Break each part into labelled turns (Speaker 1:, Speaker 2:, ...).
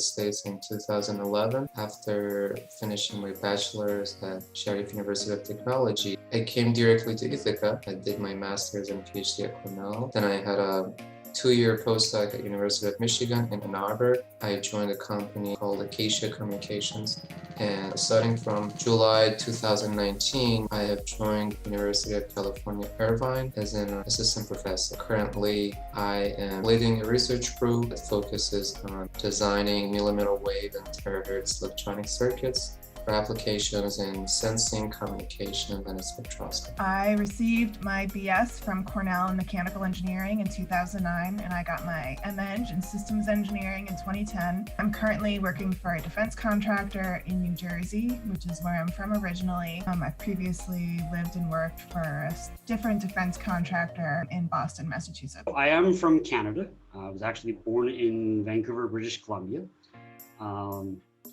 Speaker 1: States in 2011. After finishing my bachelor's at Sharif University of Technology, I came directly to Ithaca. I did my master's and PhD at Cornell. Then I had a 2-year postdoc at University of Michigan in Ann Arbor. I joined a company called Acacia Communications. And starting from July 2019, I have joined University of California, Irvine as an assistant professor. Currently, I am leading a research group that focuses on designing millimeter wave and terahertz electronic circuits for applications in sensing, communication, and spectroscopy.
Speaker 2: I received my BS from Cornell in Mechanical Engineering in 2009, and I got my MEng in Systems Engineering in 2010. I'm currently working for a defense contractor in New Jersey, which is where I'm from originally. I've previously lived and worked for a different defense contractor in Boston, Massachusetts.
Speaker 3: I am from Canada. I was actually born in Vancouver, British Columbia.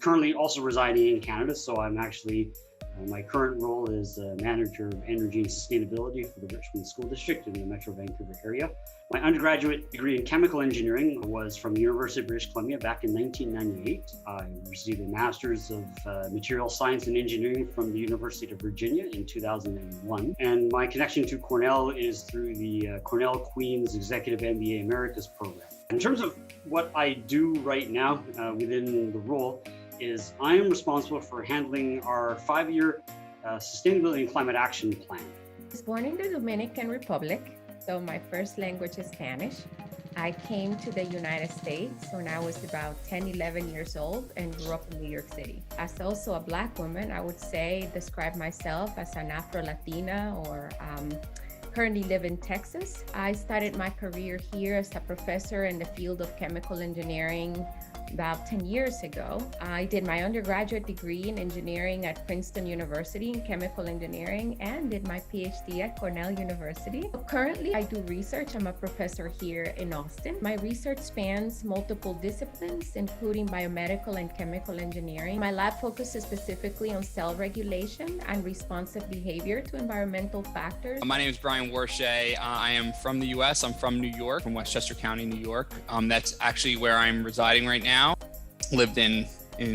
Speaker 3: Currently also residing in Canada, so I'm actually, my current role is Manager of Energy and Sustainability for the Richmond School District in the Metro Vancouver area. My undergraduate degree in chemical engineering was from the University of British Columbia back in 1998. I received a Master's of Material Science and Engineering from the University of Virginia in 2001. And my connection to Cornell is through the Cornell Queen's Executive MBA Americas program. In terms of what I do right now within the role, is I am responsible for handling our 5-year Sustainability and Climate Action Plan.
Speaker 4: I was born in the Dominican Republic, so my first language is Spanish. I came to the United States when I was about 10, 11 years old and grew up in New York City. As also a Black woman, I would say, describe myself as an Afro-Latina or currently live in Texas. I started my career here as a professor in the field of chemical engineering about 10 years ago. I did my undergraduate degree in engineering at Princeton University in chemical engineering and did my PhD at Cornell University. Currently, I do research. I'm a professor here in Austin. My research spans multiple disciplines, including biomedical and chemical engineering. My lab focuses specifically on cell regulation and responsive behavior to environmental factors.
Speaker 5: My name is Brian Warshay. I am from the US. I'm from New York, from Westchester County, New York. That's actually where I'm residing right now. Lived in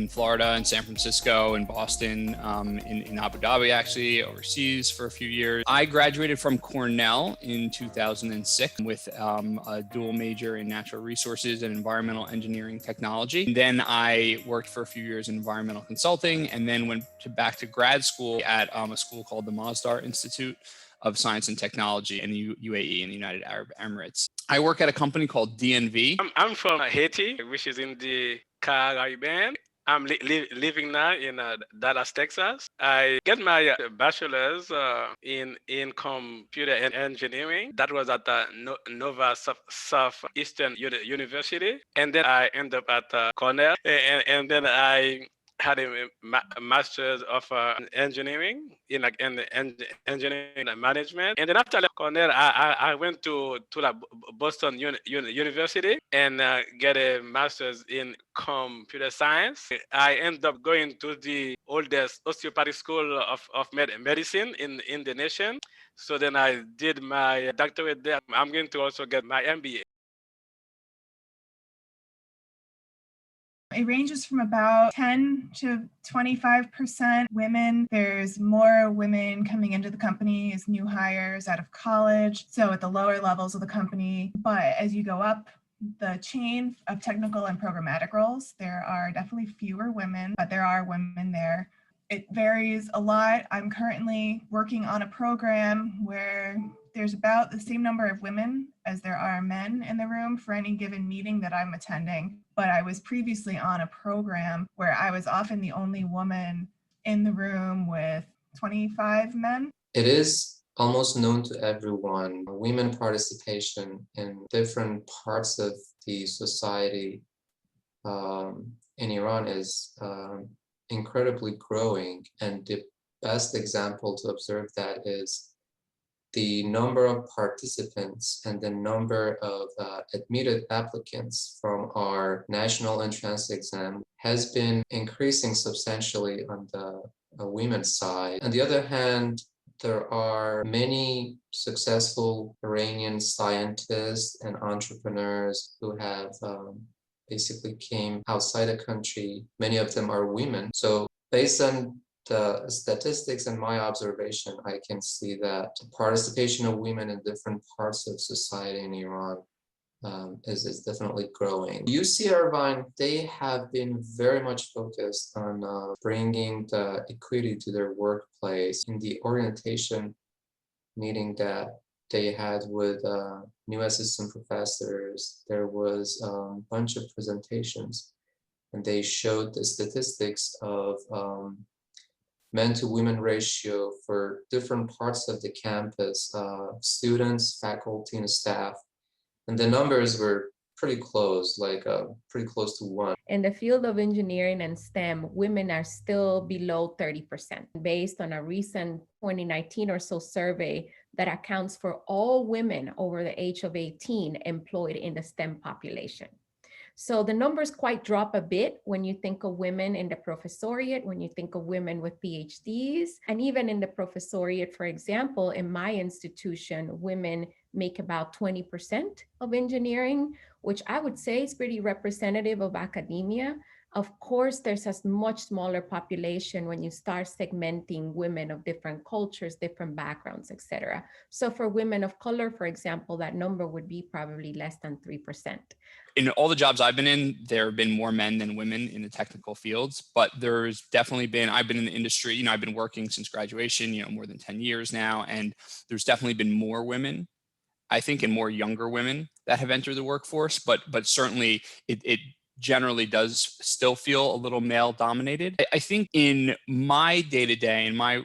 Speaker 5: Florida, in San Francisco, in Boston, in Abu Dhabi, actually, overseas for a few years. I graduated from Cornell in 2006 with a dual major in natural resources and environmental engineering technology. And then I worked for a few years in environmental consulting and then went back to grad school at a school called the Masdar Institute of Science and Technology in the UAE, in the United Arab Emirates. I work at a company called DNV.
Speaker 6: I'm from Haiti, which is in the Caribbean. I'm living now in Dallas, Texas. I get my bachelor's in computer engineering. That was at Nova Southeastern University. And then I ended up at Cornell. And then I had a master's of engineering in engineering and management. And then after Cornell, I went to Boston University and get a master's in computer science. I ended up going to the oldest osteopathic school of medicine in the nation. So then I did my doctorate there. I'm going to also get my MBA.
Speaker 2: It ranges from about 10 to 25% women. There's more women coming into the company as new hires out of college, so at the lower levels of the company. But as you go up the chain of technical and programmatic roles, there are definitely fewer women, but there are women there. It varies a lot. I'm currently working on a program where there's about the same number of women as there are men in the room for any given meeting that I'm attending. But I was previously on a program where I was often the only woman in the room with 25 men.
Speaker 1: It is almost known to everyone. Women participation in different parts of the society in Iran is incredibly growing. And the best example to observe that is the number of participants and the number of admitted applicants from our national entrance exam has been increasing substantially on the women's side. On the other hand, there are many successful Iranian scientists and entrepreneurs who have basically came outside the country. Many of them are women. So based on the statistics and my observation, I can see that the participation of women in different parts of society in Iran is definitely growing. UC Irvine, they have been very much focused on bringing the equity to their workplace. In the orientation meeting that they had with new assistant professors, there was a bunch of presentations, and they showed the statistics of men to women ratio for different parts of the campus, students, faculty, and staff. And the numbers were pretty close, like pretty close to 1.
Speaker 4: In the field of engineering and STEM, women are still below 30%, based on a recent 2019 or so survey that accounts for all women over the age of 18 employed in the STEM population. So the numbers quite drop a bit when you think of women in the professoriate, when you think of women with PhDs, and even in the professoriate, for example, in my institution, women make about 20% of engineering, which I would say is pretty representative of academia. Of course, there's a much smaller population when you start segmenting women of different cultures, different backgrounds, et cetera. So for women of color, for example, that number would be probably less than 3%.
Speaker 5: In all the jobs I've been in, there have been more men than women in the technical fields, but there's definitely been, I've been in the industry, I've been working since graduation, more than 10 years now, and there's definitely been more women, I think, and more younger women that have entered the workforce, but certainly it generally does still feel a little male dominated. I think in my day-to-day, in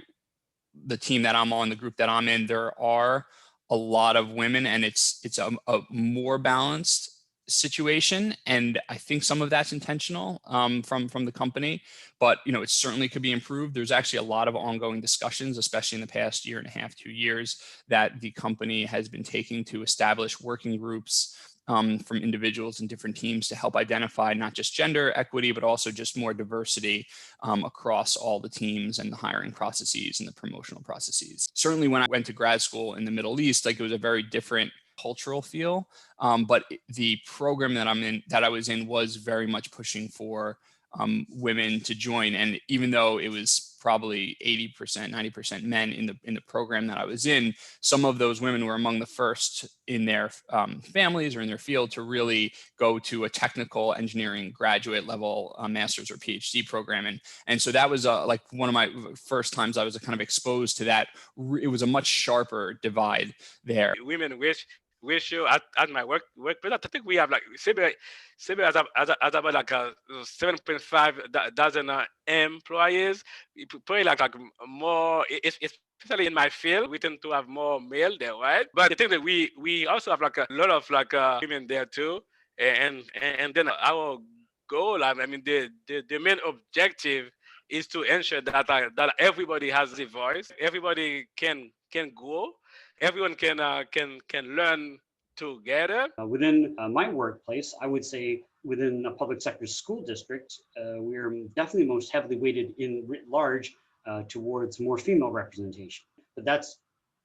Speaker 5: the team that I'm on, the group that I'm in, there are a lot of women, and it's a more balanced situation, and I think some of that's intentional from the company, but it certainly could be improved. There's actually a lot of ongoing discussions, especially in the past year and a half, 2 years, that the company has been taking to establish working groups from individuals in different teams to help identify not just gender equity, but also just more diversity across all the teams and the hiring processes and the promotional processes. Certainly when I went to grad school in the Middle East, it was a very different cultural feel, but the program that I was in was very much pushing for women to join. And even though it was probably 80%, 90% men in the program that I was in, some of those women were among the first in their families or in their field to really go to a technical engineering graduate level master's or PhD program. And so that was like one of my first times I was kind of exposed to that. It was a much sharper divide there.
Speaker 6: Women ratio at my workplace, I think we have like CB has about like 7.5 dozen employees. Probably like more, especially in my field, we tend to have more male there, right? But I think that we also have like a lot of like women there too, and then our goal, I mean, the main objective is to ensure that everybody has a voice, everybody can grow. Everyone can learn together.
Speaker 3: Within my workplace, I would say within a public sector school district, we're definitely most heavily weighted in writ large towards more female representation. But that's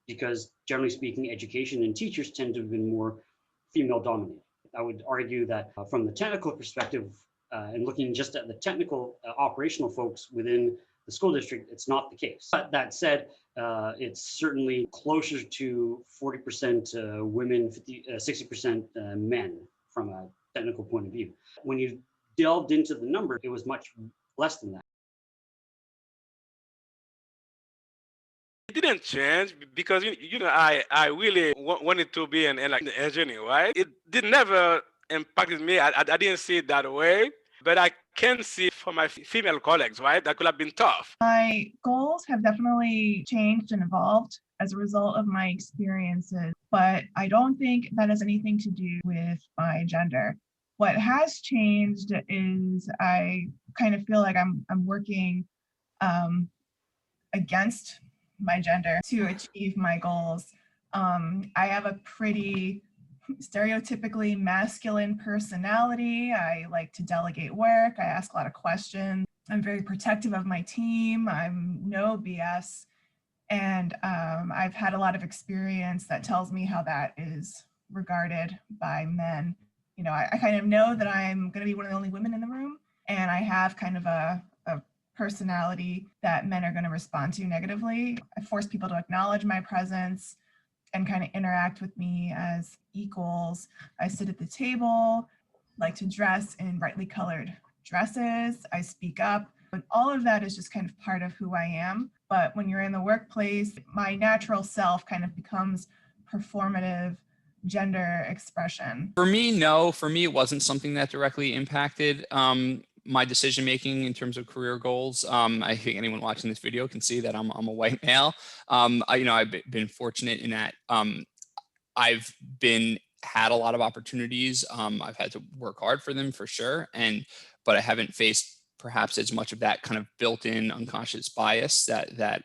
Speaker 3: because, generally speaking, education and teachers tend to have been more female dominated. I would argue that from the technical perspective, and looking just at the technical operational folks within the school district, it's not the case. But that said, it's certainly closer to 40% women, 60% men from a technical point of view. When you delved into the number, it was much less than that.
Speaker 6: It didn't change because I really wanted to be an engineer, right? It did never impacted me. I didn't see it that way. But I can see for my female colleagues, right, that could have been tough.
Speaker 2: My goals have definitely changed and evolved as a result of my experiences, but I don't think that has anything to do with my gender. What has changed is I kind of feel like I'm working against my gender to achieve my goals. I have a pretty stereotypically masculine personality. I like to delegate work. I ask a lot of questions. I'm very protective of my team. I'm no BS. And I've had a lot of experience that tells me how that is regarded by men. I kind of know that I'm going to be one of the only women in the room, and I have kind of a personality that men are going to respond to negatively. I force people to acknowledge my presence and kind of interact with me as equals. I sit at the table, like to dress in brightly colored dresses. I speak up. And all of that is just kind of part of who I am. But when you're in the workplace, my natural self kind of becomes performative gender expression.
Speaker 5: For me, no. For me, it wasn't something that directly impacted my decision making in terms of career goals. I think anyone watching this video can see that I'm a white male. I've been fortunate in that I've had a lot of opportunities. I've had to work hard for them for sure, but I haven't faced perhaps as much of that kind of built-in unconscious bias that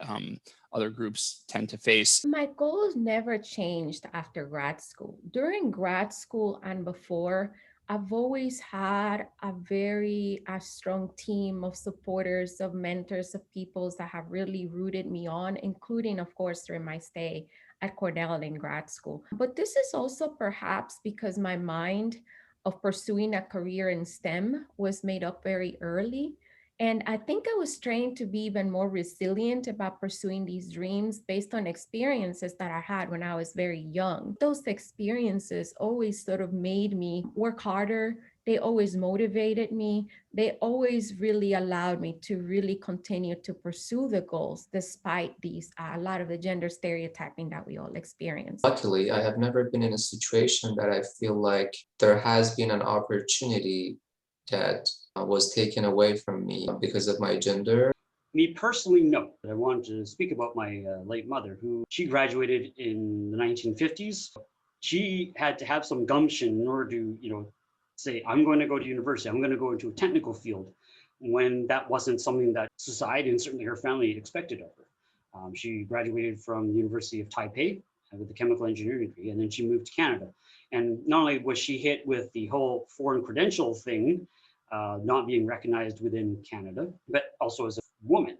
Speaker 5: other groups tend to face.
Speaker 4: My goals never changed after grad school. During grad school and before, I've always had a very strong team of supporters, of mentors, of people that have really rooted me on, including, of course, during my stay at Cornell in grad school. But this is also perhaps because my mind of pursuing a career in STEM was made up very early. And I think I was trained to be even more resilient about pursuing these dreams based on experiences that I had when I was very young. Those experiences always sort of made me work harder. They always motivated me. They always really allowed me to really continue to pursue the goals despite a lot of the gender stereotyping that we all experience.
Speaker 1: Luckily, I have never been in a situation that I feel like there has been an opportunity that was taken away from me because of my gender.
Speaker 3: Me personally, no. I wanted to speak about my late mother, she graduated in the 1950s. She had to have some gumption in order to, say, I'm going to go to university, I'm going to go into a technical field, when that wasn't something that society and certainly her family expected of her. She graduated from the University of Taipei with a chemical engineering degree, and then she moved to Canada. And not only was she hit with the whole foreign credential thing, not being recognized within Canada, but also as a woman,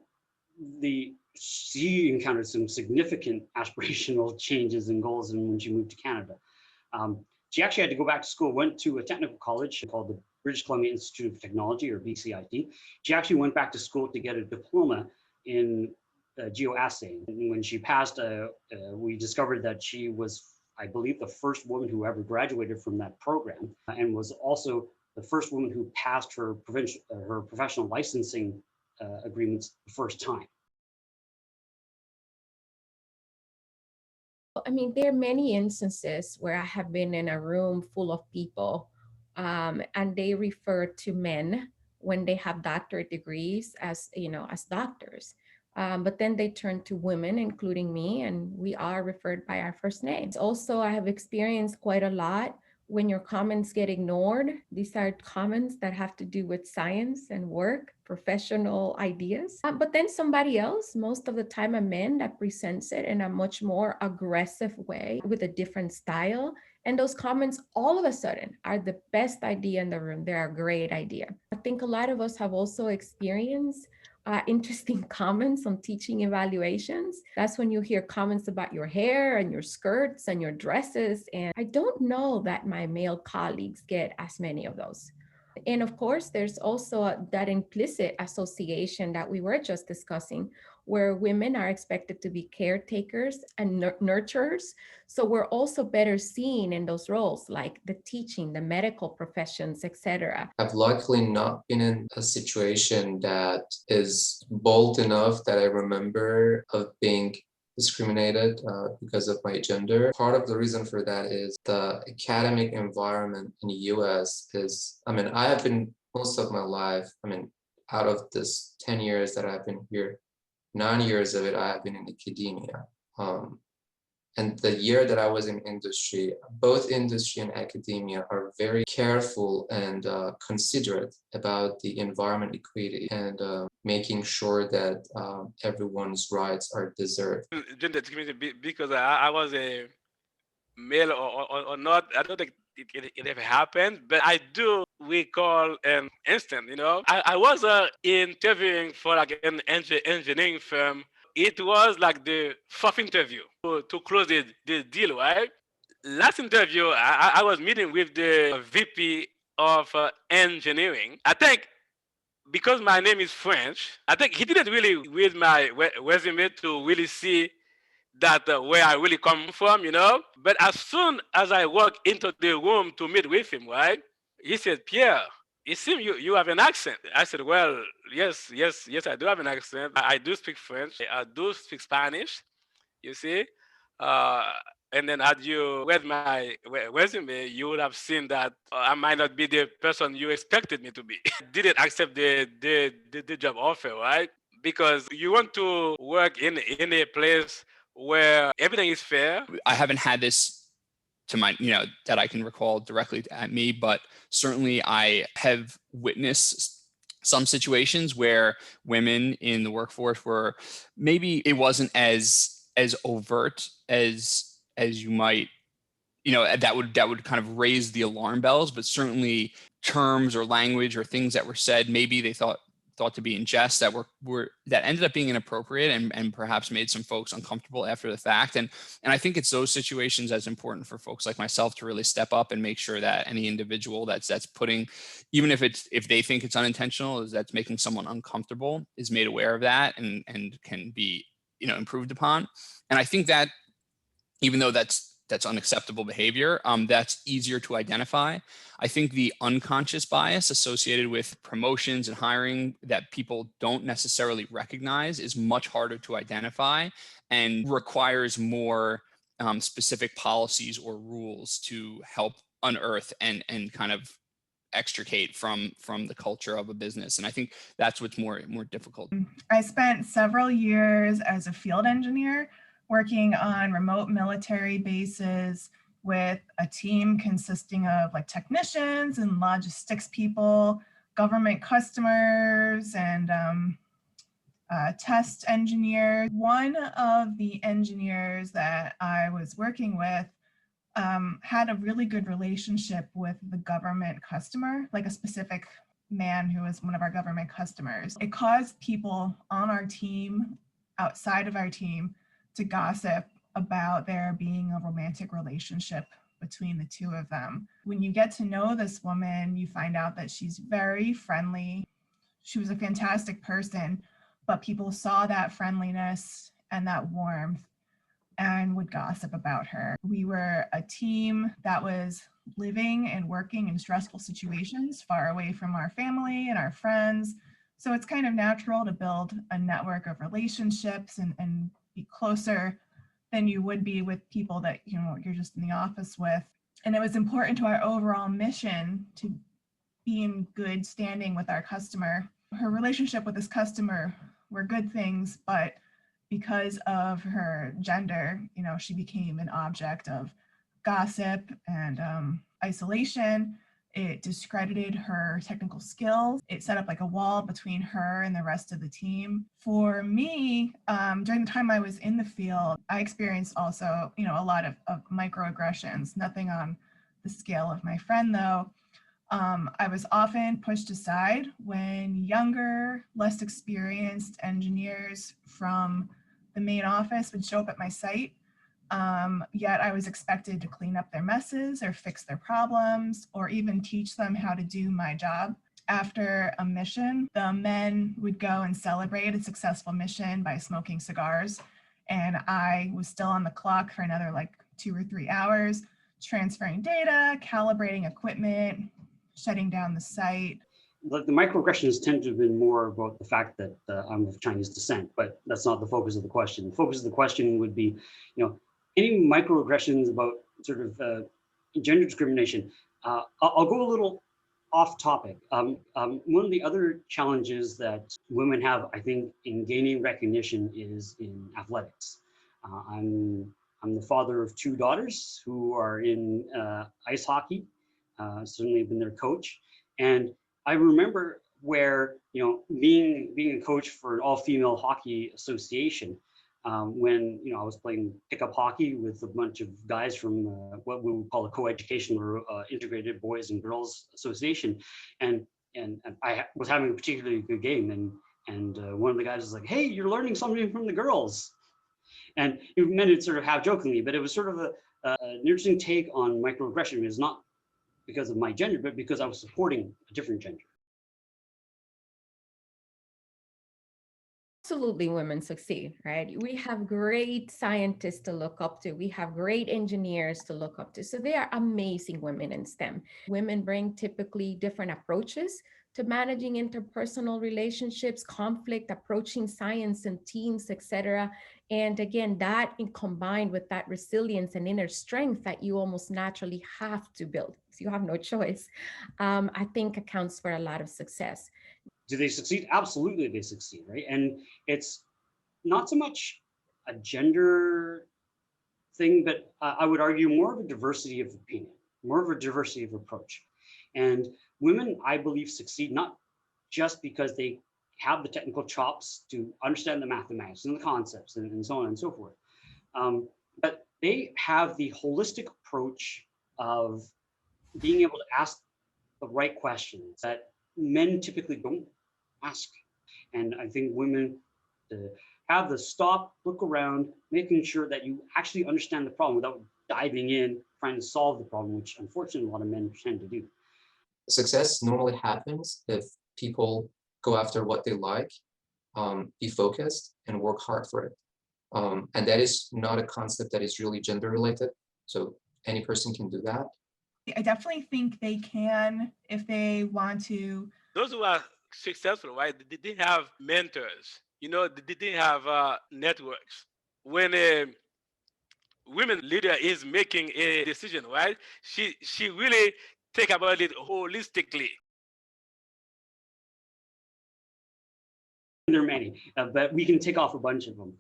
Speaker 3: she encountered some significant aspirational changes and goals when she moved to Canada. She actually had to go back to school, went to a technical college called the British Columbia Institute of Technology, or BCIT. She actually went back to school to get a diploma in geoassaying. And when she passed, we discovered that she was, I believe, the first woman who ever graduated from that program, and was also the first woman who passed her professional licensing agreements the first time.
Speaker 4: I mean, there are many instances where I have been in a room full of people and they refer to men when they have doctorate degrees as doctors. But then they turn to women, including me, and we are referred by our first names. Also, I have experienced quite a lot when your comments get ignored. These are comments that have to do with science and work, professional ideas. But then somebody else, most of the time a man, that presents it in a much more aggressive way with a different style. And those comments all of a sudden are the best idea in the room. They're a great idea. I think a lot of us have also experienced interesting comments on teaching evaluations. That's when you hear comments about your hair and your skirts and your dresses. And I don't know that my male colleagues get as many of those. And of course, there's also that implicit association that we were just discussing, where women are expected to be caretakers and nurturers. So we're also better seen in those roles, like the teaching, the medical professions, etc.
Speaker 1: I've luckily not been in a situation that is bold enough that I remember of being discriminated because of my gender. Part of the reason for that is the academic environment in the US I have been most of my life, out of this 10 years that I've been here, 9 years of it I have been in academia. And the year that I was in industry, both industry and academia are very careful and considerate about the environment equity and making sure that everyone's rights are deserved.
Speaker 6: Gender discrimination because I was a male or not. I don't think it ever happened, but I do recall an instant. I was interviewing for like an engineering firm. It was like the fourth interview to close the deal, right? last interview, I was meeting with the VP of engineering. I think because my name is French, I think he didn't really read my resume to really see that where I really come from, you know. But as soon as I walk into the room to meet with him, right, he said, Pierre, it seems you have an accent. I said, well, yes, I do have an accent. I do speak French. I do speak Spanish, you see. Uh, and then had you read my resume, you would have seen that I might not be the person you expected me to be. Didn't accept the job offer, right? Because you want to work in a place where everything is fair.
Speaker 5: I haven't had this to my, that I can recall directly at me, but certainly I have witnessed some situations where women in the workforce were, maybe it wasn't as overt as you might, that would kind of raise the alarm bells, but certainly terms or language or things that were said, maybe they thought to be in jest, that were that ended up being inappropriate and perhaps made some folks uncomfortable after the fact. And I think it's those situations that's important for folks like myself to really step up and make sure that any individual that's putting, even if they think it's unintentional, is that's making someone uncomfortable, is made aware of that and can be, improved upon. And I think that even though that's unacceptable behavior, that's easier to identify. I think the unconscious bias associated with promotions and hiring that people don't necessarily recognize is much harder to identify and requires more specific policies or rules to help unearth and kind of extricate from the culture of a business. And I think that's what's more difficult.
Speaker 2: I spent several years as a field engineer working on remote military bases with a team consisting of like technicians and logistics people, government customers, and test engineers. One of the engineers that I was working with had a really good relationship with the government customer, like a specific man who was one of our government customers. It caused people on our team, outside of our team, to gossip about there being a romantic relationship between the two of them. When you get to know this woman, you find out that she's very friendly. She was a fantastic person, but people saw that friendliness and that warmth and would gossip about her. We were a team that was living and working in stressful situations far away from our family and our friends. So it's kind of natural to build a network of relationships and be closer than you would be with people that you're just in the office with. And it was important to our overall mission to be in good standing with our customer. Her relationship with this customer were good things, but because of her gender, she became an object of gossip and isolation. It discredited her technical skills. It set up like a wall between her and the rest of the team. For me, during the time I was in the field, I experienced also, a lot of microaggressions, nothing on the scale of my friend though. I was often pushed aside when younger, less experienced engineers from the main office would show up at my site. Yet I was expected to clean up their messes or fix their problems or even teach them how to do my job. After a mission, the men would go and celebrate a successful mission by smoking cigars. And I was still on the clock for another like 2 or 3 hours, transferring data, calibrating equipment, shutting down the site.
Speaker 3: The microaggressions tend to have been more about the fact that I'm of Chinese descent, but that's not the focus of the question. The focus of the question would be, any microaggressions about sort of gender discrimination. I'll go a little off topic. One of the other challenges that women have, I think, in gaining recognition is in athletics. I'm the father of 2 daughters who are in ice hockey. Certainly been their coach, and I remember where being a coach for an all-female hockey association. When I was playing pickup hockey with a bunch of guys from what we would call a co-education or integrated boys and girls association, and I was having a particularly good game, and one of the guys was like, "Hey, you're learning something from the girls," and he meant it sort of half jokingly, but it was sort of An interesting take on microaggression is not because of my gender, but because I was supporting a different gender.
Speaker 4: Absolutely, women succeed, right? We have great scientists to look up to. We have great engineers to look up to. So they are amazing women in STEM. Women bring typically different approaches to managing interpersonal relationships, conflict, approaching science and teams, etc. And again, that combined with that resilience and inner strength that you almost naturally have to build, so you have no choice, I think accounts for a lot of success.
Speaker 3: Do they succeed? Absolutely, they succeed, right? And it's not so much a gender thing, but I would argue more of a diversity of opinion, more of a diversity of approach. And women, I believe, succeed not just because they have the technical chops to understand the mathematics and the concepts and so on and so forth, but they have the holistic approach of being able to ask the right questions that men typically don't ask. And I think women have the stop, look around, making sure that you actually understand the problem without diving in, trying to solve the problem, which unfortunately a lot of men tend to do.
Speaker 1: Success normally happens if people go after what they like, be focused, and work hard for it. And that is not a concept that is really gender related. So any person can do that.
Speaker 2: I definitely think they can if they want to.
Speaker 6: Those who are successful, right? They didn't have mentors. They didn't have networks. When a women leader is making a decision, right? She really think about it holistically.
Speaker 3: There are many, but we can tick off a bunch of them.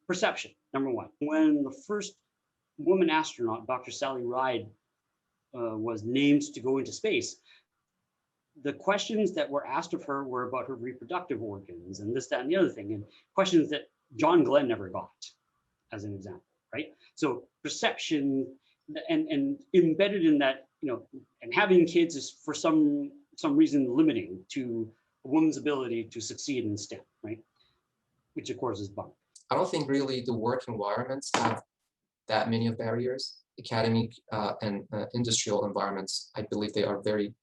Speaker 3: Perception, number one. When the first woman astronaut, Dr. Sally Ride, was named to go into space, the questions that were asked of her were about her reproductive organs and this, that, and the other thing, and questions that John Glenn never got, as an example, right? So perception and embedded in that, and having kids is for some reason limiting to a woman's ability to succeed in STEM, right? Which of course is bunk.
Speaker 1: I don't think really the work environments have that many of barriers. Academic and industrial environments, I believe they are very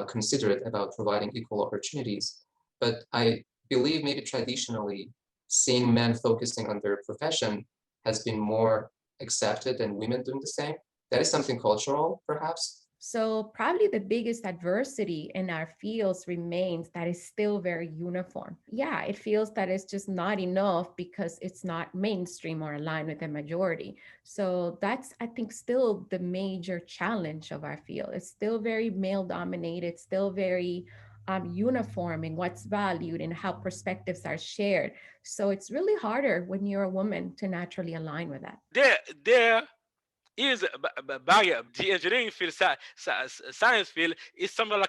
Speaker 1: considerate about providing equal opportunities. But I believe maybe traditionally seeing men focusing on their profession has been more accepted than women doing the same. That is something cultural, perhaps.
Speaker 4: So probably the biggest adversity in our fields remains that it's still very uniform. Yeah, it feels that it's just not enough because it's not mainstream or aligned with the majority. So that's, I think, still the major challenge of our field. It's still very male dominated, still very uniform in what's valued and how perspectives are shared. So it's really harder when you're a woman to naturally align with that.
Speaker 6: There is a barrier. The engineering field, science field is somewhat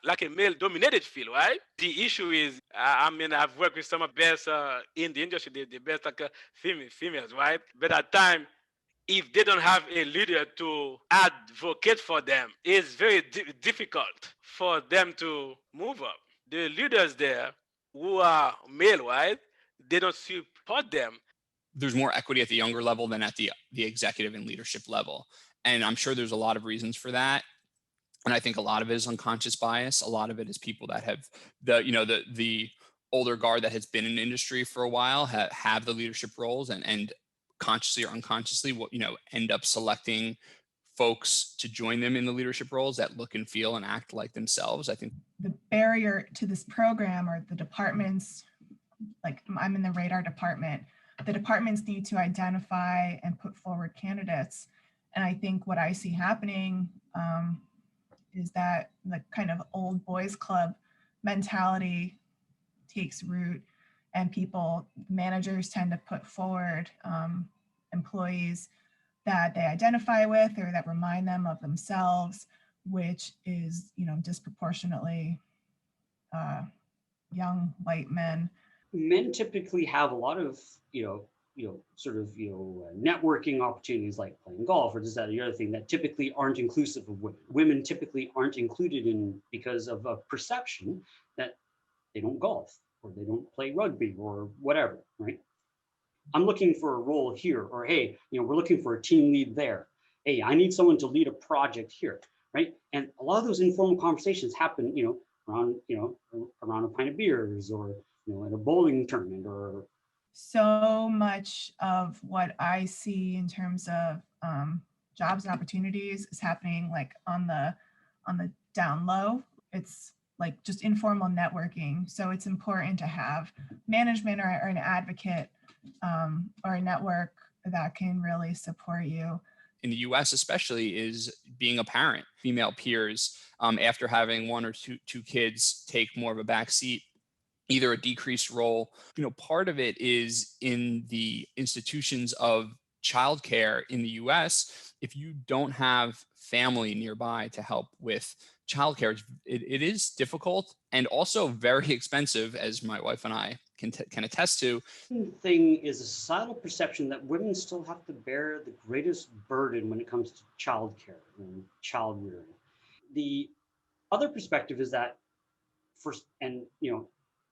Speaker 6: like a male-dominated field, right? The issue is, I've worked with some of the best in the industry, the best females, right? But at times, if they don't have a leader to advocate for them, it's very difficult for them to move up. The leaders there who are male, right? They don't support them.
Speaker 5: There's more equity at the younger level than at the executive and leadership level. And I'm sure there's a lot of reasons for that. And I think a lot of it is unconscious bias. A lot of it is people that have the older guard that has been in industry for a while have the leadership roles and consciously or unconsciously end up selecting folks to join them in the leadership roles that look and feel and act like themselves. I think
Speaker 2: the barrier to this program, or the departments, like I'm in the radar department, the departments need to identify and put forward candidates. And I think what I see happening is that the kind of old boys club mentality takes root, and managers tend to put forward employees that they identify with or that remind them of themselves, which is, disproportionately young white men.
Speaker 3: Men typically have a lot of, networking opportunities like playing golf or just that or the other thing that typically aren't inclusive of women. Women typically aren't included in because of a perception that they don't golf or they don't play rugby or whatever, right? I'm looking for a role here, or hey, we're looking for a team lead there. Hey, I need someone to lead a project here, right? And a lot of those informal conversations happen, around, around a pint of beers, or at a bowling tournament, or
Speaker 2: So much of what I see in terms of jobs and opportunities is happening like on the down low. It's like just informal networking. So it's important to have management or an advocate or a network that can really support you.
Speaker 5: In the US especially, is being a parent. Female peers, after having one or two kids, take more of a back seat, either a decreased role. Part of it is in the institutions of childcare in the US. If you don't have family nearby to help with childcare, it is difficult and also very expensive, as my wife and I can attest to.
Speaker 3: thing is a societal perception that women still have to bear the greatest burden when it comes to childcare and child rearing. The other perspective is that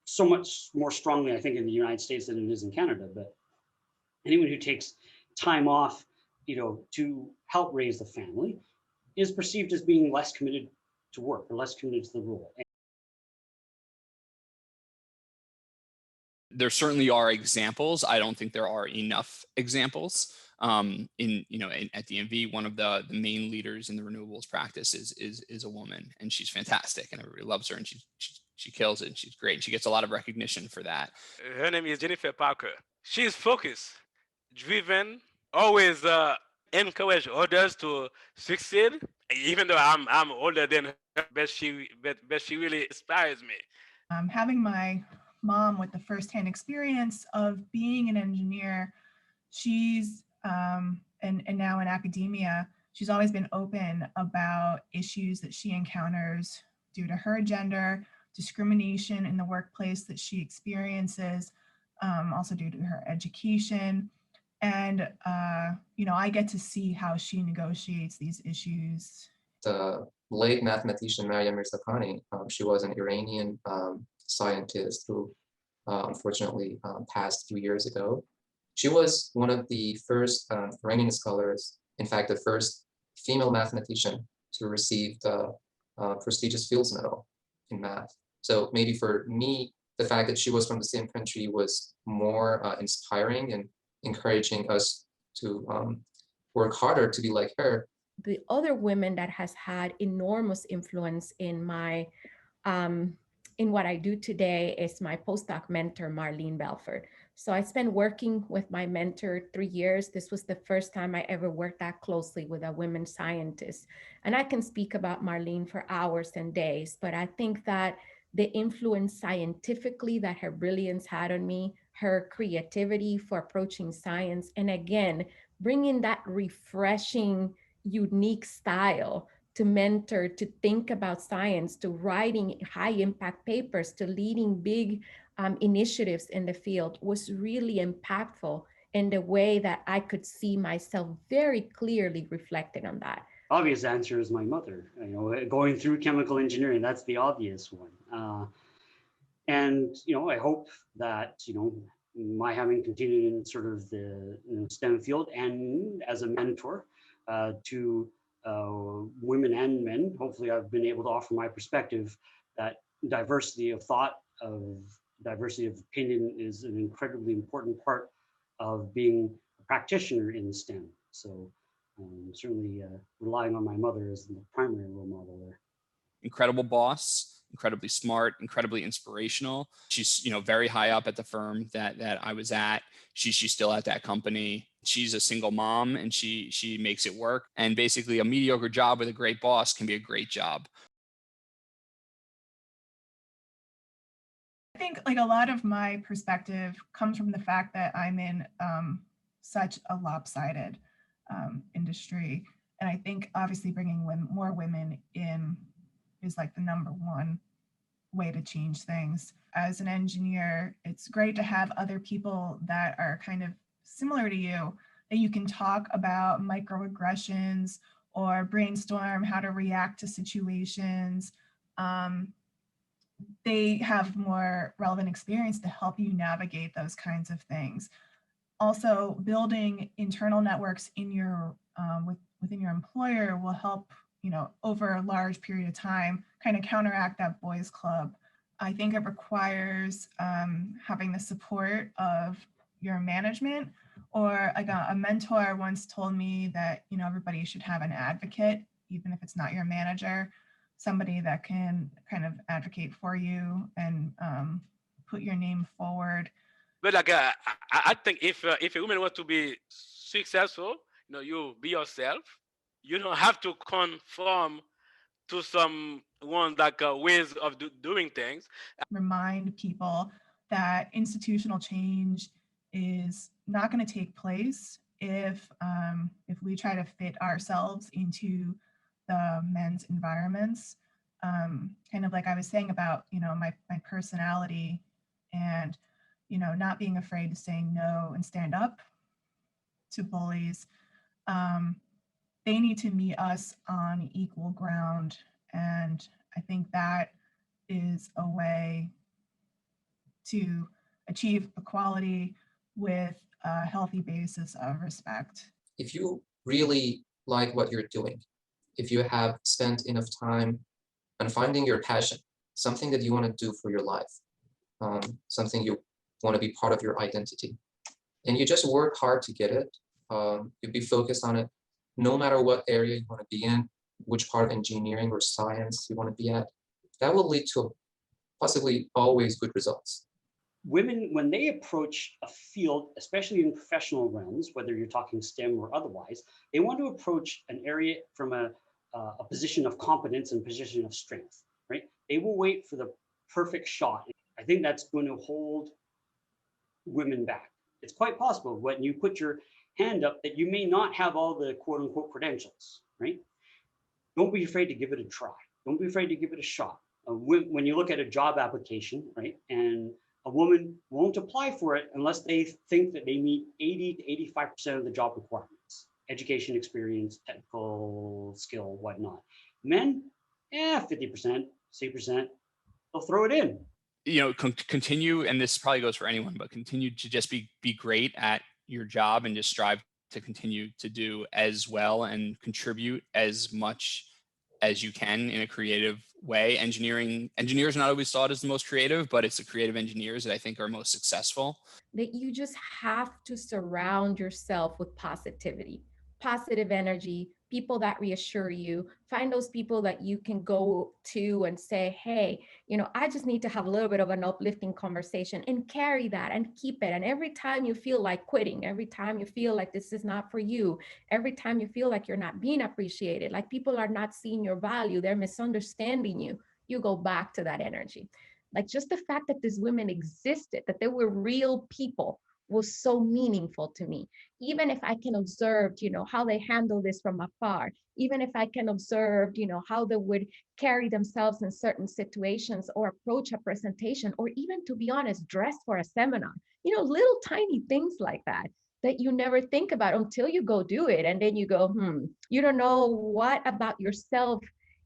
Speaker 3: so much more strongly, I think, in the United States than it is in Canada, but anyone who takes time off, to help raise the family is perceived as being less committed to work or less committed to the role.
Speaker 5: There certainly are examples. I don't think there are enough examples. At DNV, one of the main leaders in the renewables practice is a woman, and she's fantastic, and everybody loves her, and she kills it, and she's great. And she gets a lot of recognition for that.
Speaker 6: Her name is Jennifer Parker. She's focused, driven, always encourage others to succeed. Even though I'm older than her, but she really inspires me.
Speaker 2: Having my mom with the firsthand experience of being an engineer, she's and now in academia, she's always been open about issues that she encounters due to her gender, discrimination in the workplace that she experiences, also due to her education. And, I get to see how she negotiates these issues.
Speaker 1: The late mathematician Maria Mirzakhani, she was an Iranian scientist who unfortunately passed a few years ago. She was one of the first Iranian scholars, in fact, the first female mathematician to receive the prestigious Fields Medal in math. So maybe for me, the fact that she was from the same country was more inspiring and encouraging us to work harder to be like her.
Speaker 4: The other women that has had enormous influence in my in what I do today is my postdoc mentor, Marlene Belford. So I spent working with my mentor 3 years. This was the first time I ever worked that closely with a women scientist. And I can speak about Marlene for hours and days, but I think that the influence scientifically that her brilliance had on me, her creativity for approaching science, and again, bringing that refreshing, unique style to mentor, to think about science, to writing high impact papers, to leading big initiatives in the field was really impactful in the way that I could see myself very clearly reflected on that.
Speaker 3: Obvious answer is my mother. Going through chemical engineering, that's the obvious one. And I hope that my having continued in sort of the STEM field and as a mentor to women and men, hopefully I've been able to offer my perspective that diversity of thought, of diversity of opinion is an incredibly important part of being a practitioner in STEM. So certainly relying on my mother as the primary role model there.
Speaker 5: Incredible boss, incredibly smart, incredibly inspirational. She's very high up at the firm that I was at. She's still at that company. She's a single mom and she makes it work. And basically a mediocre job with a great boss can be a great job.
Speaker 2: I think like a lot of my perspective comes from the fact that I'm in such a lopsided industry. And I think obviously bringing more women in is like the number one way to change things. As an engineer, it's great to have other people that are kind of similar to you, that you can talk about microaggressions or brainstorm how to react to situations. They have more relevant experience to help you navigate those kinds of things. Also, building internal networks in your within your employer will help, over a large period of time, kind of counteract that boys club. I think it requires having the support of your management, or like a mentor once told me that, everybody should have an advocate, even if it's not your manager, somebody that can kind of advocate for you and put your name forward.
Speaker 6: But like, I think if a woman wants to be successful, you be yourself. You don't have to conform to someone like ways of doing things.
Speaker 2: Remind people that institutional change is not going to take place if we try to fit ourselves into the men's environments. Kind of like I was saying about, my personality and, not being afraid to say no and stand up to bullies. They need to meet us on equal ground. And I think that is a way to achieve equality with a healthy basis of respect.
Speaker 1: If you really like what you're doing, if you have spent enough time on finding your passion, something that you want to do for your life, something you want to be part of your identity, and you just work hard to get it, you be focused on it, no matter what area you want to be in, which part of engineering or science you want to be at, that will lead to possibly always good results.
Speaker 3: Women, when they approach a field, especially in professional realms, whether you're talking STEM or otherwise, they want to approach an area from a position of competence and position of strength, right? They will wait for the perfect shot. I think that's going to hold women back. It's quite possible when you put your hand up that you may not have all the quote unquote credentials, right? Don't be afraid to give it a try. Don't be afraid to give it a shot. When you look at a job application, right, and a woman won't apply for it unless they think that they meet 80 to 85% of the job requirements, education, experience, technical skill, whatnot. Men, 50%, 60%, they'll throw it in.
Speaker 5: Continue, and this probably goes for anyone, but continue to just be great at your job and just strive to continue to do as well and contribute as much as you can in a creative way. Engineers are not always thought as the most creative, but it's the creative engineers that I think are most successful.
Speaker 4: That you just have to surround yourself with positivity, positive energy, people that reassure you. Find those people that you can go to and say, hey, I just need to have a little bit of an uplifting conversation, and carry that and keep it. And every time you feel like quitting, every time you feel like this is not for you, every time you feel like you're not being appreciated, like people are not seeing your value, they're misunderstanding you, you go back to that energy. Like just the fact that these women existed, that they were real people, was so meaningful to me. Even if I can observe, how they handle this from afar, even if I can observe, how they would carry themselves in certain situations or approach a presentation, or even, to be honest, dress for a seminar, little tiny things like that you never think about until you go do it. And then you go, you don't know what about yourself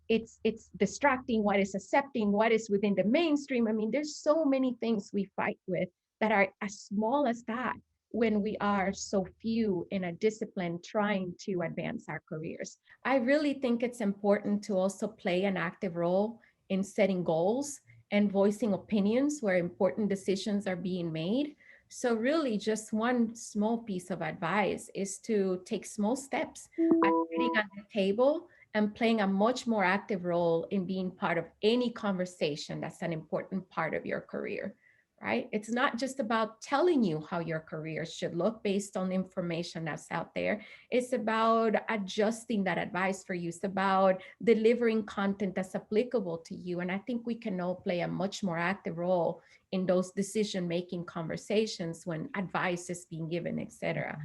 Speaker 4: it's distracting, what is accepting, what is within the mainstream. I mean, there's so many things we fight with that are as small as that when we are so few in a discipline trying to advance our careers. I really think it's important to also play an active role in setting goals and voicing opinions where important decisions are being made. So really just one small piece of advice is to take small steps at sitting at the table and playing a much more active role in being part of any conversation that's an important part of your career, right? It's not just about telling you how your career should look based on information that's out there. It's about adjusting that advice for you. It's about delivering content that's applicable to you. And I think we can all play a much more active role in those decision-making conversations when advice is being given, etc.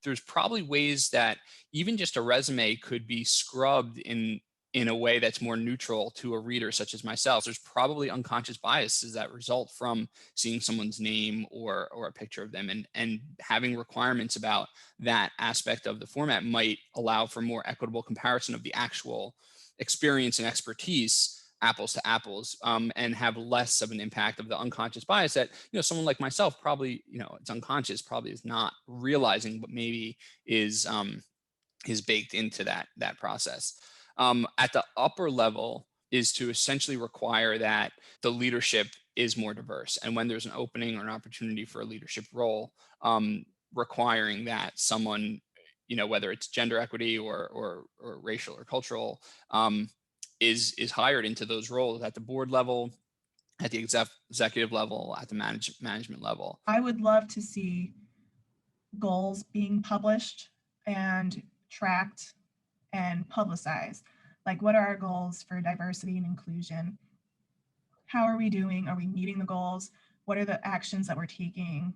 Speaker 5: There's probably ways that even just a resume could be scrubbed in a way that's more neutral to a reader such as myself. There's probably unconscious biases that result from seeing someone's name or a picture of them, and having requirements about that aspect of the format might allow for more equitable comparison of the actual experience and expertise apples to apples, and have less of an impact of the unconscious bias that, someone like myself probably, it's unconscious, probably is not realizing, but maybe is baked into that process. At the upper level is to essentially require that the leadership is more diverse. And when there's an opening or an opportunity for a leadership role, requiring that someone, whether it's gender equity or racial or cultural, is hired into those roles at the board level, at the executive level, at the management level.
Speaker 2: I would love to see goals being published and tracked and publicized. Like, what are our goals for diversity and inclusion? How are we doing? Are we meeting the goals? What are the actions that we're taking?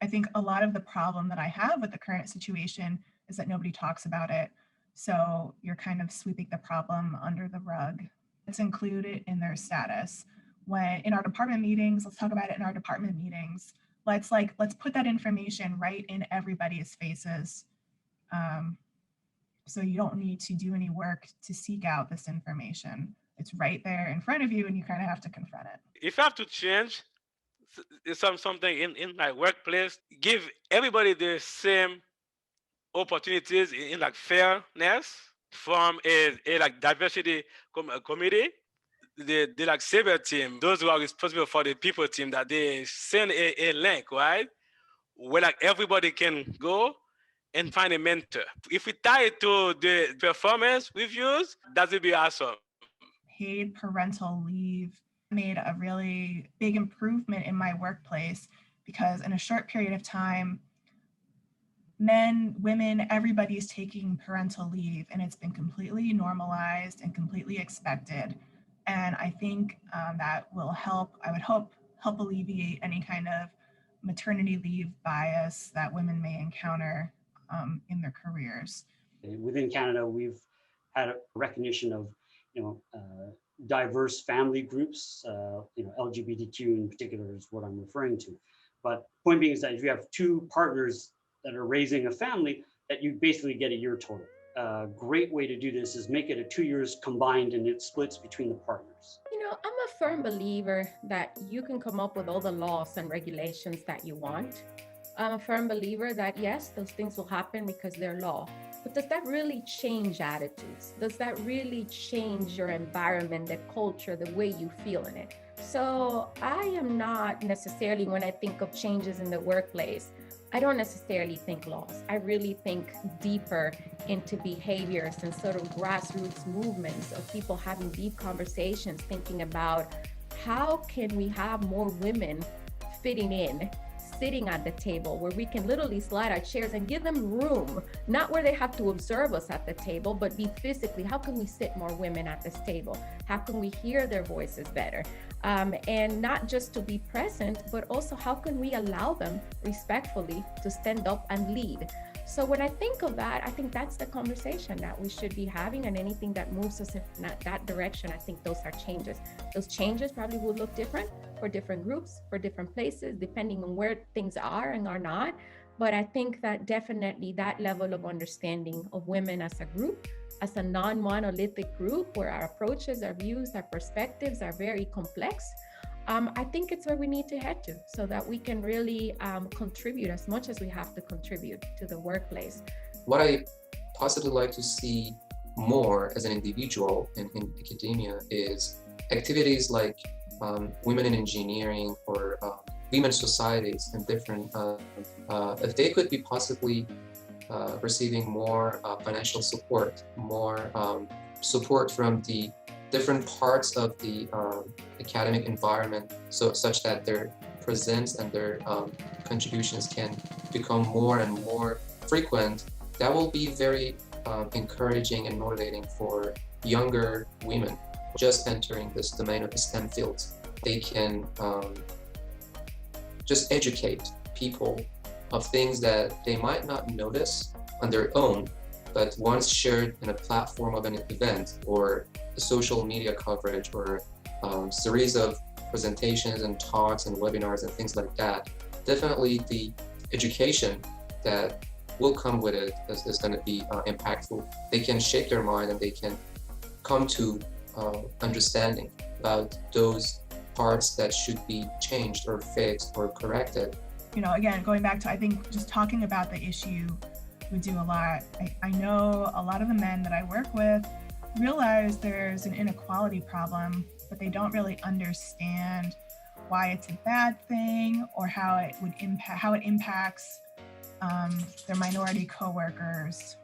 Speaker 2: I think a lot of the problem that I have with the current situation is that nobody talks about it. So you're kind of sweeping the problem under the rug. It's included in their status. When in our department meetings, let's talk about it in our department meetings. Let's put that information right in everybody's faces. So you don't need to do any work to seek out this information. It's right there in front of you, and you kind of have to confront it.
Speaker 6: If I have to change something in my workplace, give everybody the same opportunities in like fairness from a like diversity committee, the like saber team, those who are responsible for the people team, that they send a link, right, where like everybody can go and find a mentor. If we tie it to the performance reviews, that would be awesome.
Speaker 2: Paid parental leave made a really big improvement in my workplace, because in a short period of time, men, women, everybody's taking parental leave, and it's been completely normalized and completely expected. And I think that will help, I would hope, help alleviate any kind of maternity leave bias that women may encounter in their careers.
Speaker 3: Within Canada, we've had a recognition of, diverse family groups, LGBTQ in particular is what I'm referring to. But point being is that if you have two partners that are raising a family, that you basically get a year total. A great way to do this is make it a 2 years combined, and it splits between the partners.
Speaker 4: I'm a firm believer that you can come up with all the laws and regulations that you want. I'm a firm believer that yes, those things will happen because they're law. But does that really change attitudes? Does that really change your environment, the culture, the way you feel in it? So I am not necessarily, when I think of changes in the workplace, I don't necessarily think laws. I really think deeper into behaviors and sort of grassroots movements of people having deep conversations, thinking about how can we have more women fitting in, sitting at the table, where we can literally slide our chairs and give them room, not where they have to observe us at the table, but be physically, how can we sit more women at this table? How can we hear their voices better? And not just to be present, but also how can we allow them respectfully to stand up and lead? So when I think of that, I think that's the conversation that we should be having, and anything that moves us in that direction, I think those are changes. Those changes probably will look different for different groups, for different places, depending on where things are and are not. But I think that definitely that level of understanding of women as a group, as a non-monolithic group, where our approaches, our views, our perspectives are very complex, I think it's where we need to head to, so that we can really contribute as much as we have to contribute to the workplace.
Speaker 1: What I possibly like to see more as an individual in academia is activities like women in engineering or women societies and different, if they could be possibly receiving more financial support, more support from the different parts of the academic environment, so such that their presence and their contributions can become more and more frequent. That will be very encouraging and motivating for younger women just entering this domain of the STEM fields. They can just educate people of things that they might not notice on their own, but once shared in a platform of an event or a social media coverage or series of presentations and talks and webinars and things like that, definitely the education that will come with it is going to be impactful. They can shape their mind and they can come to understanding about those parts that should be changed or fixed or corrected.
Speaker 2: You know, again, going back to, I think just talking about the issue would do a lot. I know a lot of the men that I work with realize there's an inequality problem, but they don't really understand why it's a bad thing or how it impacts their minority coworkers.